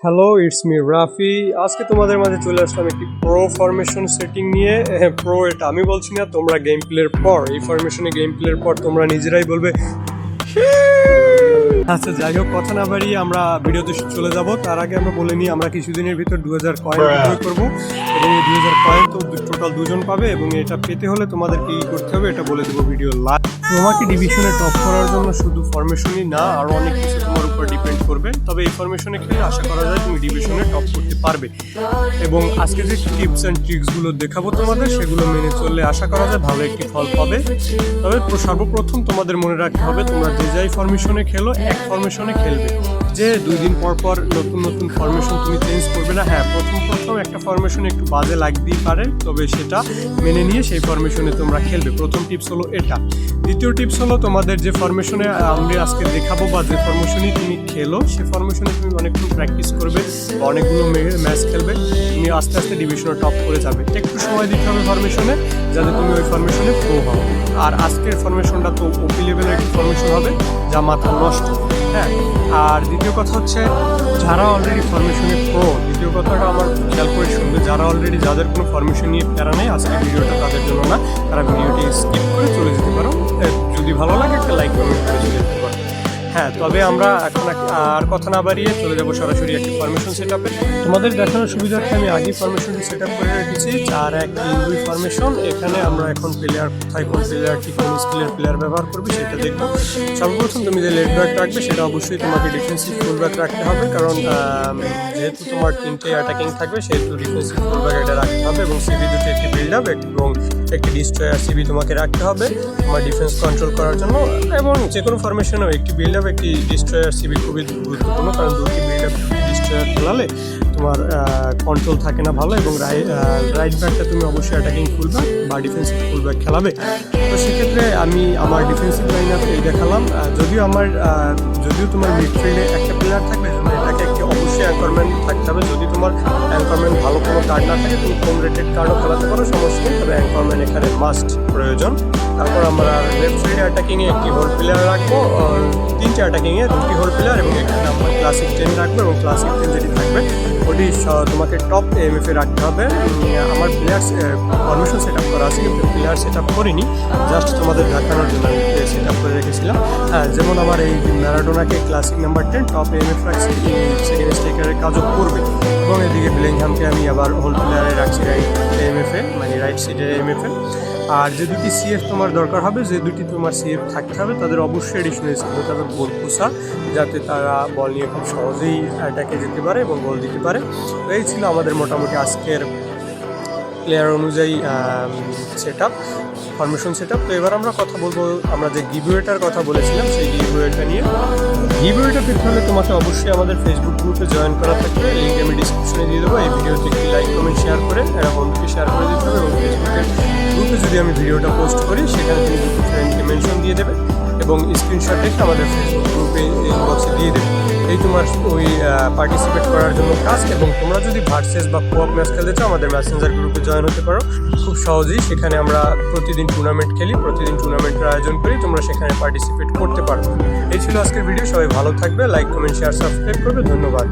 Hello, it's me Rafi. আজকে তোমাদের মাঝে চলে আসলাম একটি প্রো ফরমেশন সেটিং নিয়ে। প্রো এটা আমি বলছি না, তোমরা গেম প্লের পর এই ফরমেশনে গেম প্লের পর তোমরা নিজেরাই বলবে। আচ্ছা, যাই হোক, কথা না বাড়িয়ে আমরা ভিডিওতে চলে যাব। তার আগে আমরা বলে নিই, আমরা কিছুদিনের ভিতর 2000 কয়েন বিক্রয় করবো এবং এই 2000 কয়েন তো টোটাল দুজন পাবে এবং এটা পেতে হলে তোমাদের কি করতে হবে এটা বলে দেবো ভিডিও লাইভ। তোমাকে ডিভিশনে টপ করার জন্য শুধু ফরমেশনই না, আরও অনেক কিছু তোমার উপর ডিপেন্ড করবে। তবে এই ফরমেশনে খেলে আশা করা যায় তুমি ডিভিশনে টপ করতে পারবে। এবং আজকে যে টিপস অ্যান্ড ট্রিক্সগুলো দেখাবো তোমাদের, সেগুলো মেনে চললে আশা করা যায় ভালো একটি ফল পাবে। তবে সর্বপ্রথম তোমাদের মনে রাখতে হবে, তোমরা যে যাই ফরমেশনে খেলো এক ফরমেশনে খেলবে। যে 2 দিন পর পর নতুন নতুন ফরমেশন তুমি চেঞ্জ করবে না। হ্যাঁ, প্রথম একটা ফরমেশনে একটু বাজে লাগতেই পারে, তবে সেটা মেনে নিয়ে সেই ফরমেশনে তোমরা খেলবে। প্রথম টিপস হলো এটা। দ্বিতীয় টিপস হলো, তোমাদের যে ফরমেশনে আমরা আজকে দেখাবো বা যে ফরমেশনই তুমি খেলো, সে ফরমেশনে তুমি অনেকক্ষণ প্র্যাকটিস করবে বা অনেকগুলো ম্যাচ খেলবে। তুমি আস্তে আস্তে ডিভিশনে টপ করে যাবে। একটু সময় দিতে হবে ফরমেশনে, যাতে তুমি ওই ফরমেশনে প্রো হও। আর আজকের ফরমেশনটা তো ওপি লেভেলের একটি ফরমেশন হবে, যা মাথা নষ্ট। হ্যাঁ, আর দ্বিতীয় কথা হচ্ছে, যারা অলরেডি ফরমেশনে প্রো, দ্বিতীয় কথাটা আমার খেয়াল করে শুনবে, যারা অলরেডি যাদের কোনো ফরমেশন নিয়ে প্যারা নেই, আজকের ভিডিওটা তাদের জন্য না। তারা ভিডিওটি স্কিপ করে চলে যেতে পারো। যদি ভালো লাগে একটা লাইক কমেন্ট করে চলে যেতে পারো। হ্যাঁ, তবে আমরা এখন আর কথা না বাড়িয়ে চলে যাবো সরাসরি একটি ফরমেশন সেট আপে। তোমাদের দেখানোর সুবিধার্থে আমি আগেই ফরমেশনটি সেট আপ করে রেখেছি 4-1-3-2 ফরমেশন। এখানে আমরা এখন প্লেয়ার কোথায় কোন প্লেয়ারটি কোন স্কিলের প্লেয়ার ব্যবহার করবে সেটা দেখবো। সর্বপ্রথম তুমি যে লেফট ব্যাক রাখবে সেটা অবশ্যই তোমাকে ডিফেন্সিভ ফুল ব্যাক রাখতে হবে, কারণ যেহেতু তোমার 3টে অ্যাটাকিং থাকবে সেহেতু ডিফেন্সিভ ফুল ব্যাক এটা রাখতে হবে। এবং সিবি দুটো, একটি বিল্ড আপ এবং একটি ডিস্ট্রয়ার সিবি তোমাকে রাখতে হবে তোমার ডিফেন্স কন্ট্রোল করার জন্য। এবং যে কোনো ফরমেশনেও একটি বিল্ড আপ, একটি ডিস্ট্রয়ার সিবি খুবই গুরুত্বপূর্ণ, কারণ দুটি বিল্ড আপ, দুটি ডিস্ট্রয়ার খেলালে তোমার কন্ট্রোল থাকে না ভালো। এবং রাইট ব্যাকটা তুমি অবশ্যই অ্যাটাকিং ফুল ব্যাক বা ডিফেন্সিভ ফুল ব্যাক খেলাবে। তো সেক্ষেত্রে আমি আমার ডিফেন্সিভ লাইন আপ এই দেখালাম। যদিও তোমার মিডফিল্ডে একটা প্লেয়ার থাকবে, এটাকে একটি অবশ্যই অ্যাঙ্করম্যান থাকতে হবে। যদি তোমার অ্যাঙ্করম্যান ভালো কোনো কার্ড না থাকে, তুমি কম রেটেড কার্ডও খেলাতে পারো, সমস্যা নেই। তবে অ্যাঙ্করম্যান এখানে মাস্ট প্রয়োজন। তারপর আমরা লেফট সাইডে অ্যাটাকিংয়ে একটি হোল প্লেয়ার রাখবো, 3টে অ্যাটাকিংয়ে 2টি হোল প্লেয়ার এবং এখানে আমরা ক্লাসিক 10 রাখবো। এবং ক্লাসিক 10 যেটি থাকবে ওটি তোমাকে টপ এমএফে রাখতে হবে। আমার প্লেয়ার ফরমেশন সেট আপ করা আছে, কিন্তু প্লেয়ার সেট আপ করিনি, জাস্ট তোমাদের দেখানোর জন্য আমি প্লেয়ার সেট আপ করে রেখেছিলাম। হ্যাঁ, যেমন আমার এই ম্যারাডোনাকে ক্লাসিক নাম্বার 10 টপ এমএফ রাখছি, সেকেন্ড স্ট্রাইকারের কাজও করবে। এবং এদিকে বেলিংহামকে আমি আবার হোল প্লেয়ারে রাখছি রাইট এমএফে, মানে রাইট সাইডের এমএফে। আর যে দুটি সিএফ তোমার দরকার হবে, যে দুটি তোমার সিএফ থাকতে হবে, তাদের অবশ্যই এডিশনাল স্কিল হতে হবে গোল পোষা, যাতে তারা বল নিয়ে খুব সহজেই অ্যাটাকে যেতে পারে এবং গোল দিতে পারে। তো এই ছিল আমাদের মোটামুটি আজকের প্লেয়ার অনুযায়ী set up, formation set up. তো এবার আমরা কথা বলবো, আমরা যে গিভওয়েটার কথা বলেছিলাম সেই গিভওয়েটা নিয়ে। গিভওয়েটা পেতে হলে তোমাকে অবশ্যই আমাদের ফেসবুক গ্রুপে জয়েন করা থাকবে, লিঙ্ক আমি ডিসক্রিপশনে দিয়ে দেবো। এই ভিডিওতে একটি লাইক কমেন্ট শেয়ার করে বন্ধুকে শেয়ার করে দিতে হবে। এবং ফেসবুকের গ্রুপে যদি আমি ভিডিওটা পোস্ট করি, সেখানে তুমি দুটো ফ্রেন্ডকে মেনশন দিয়ে দেবে এবং স্ক্রিনশট রেখে আমাদের ফেসবুক গ্রুপে ইনবক্সে দিয়ে দেবে। এই তোমার ওই পার্টিসিপেট করার জন্য কাজ। এবং তোমরা যদি ভার্সেস বা কোঅপ ম্যাচ খেলতে চাও, আমাদের মেসেঞ্জার গ্রুপে জয়েন হতে পারো খুব সহজেই। সেখানে আমরা প্রতিদিন টুর্নামেন্ট খেলি, প্রতিদিন টুর্নামেন্টের আয়োজন করি, তোমরা সেখানে পার্টিসিপেট করতে পারো। এই ছিল আজকের ভিডিও। সবাই ভালো থাকবে, লাইক কমেন্ট শেয়ার সাবস্ক্রাইব করবে। ধন্যবাদ।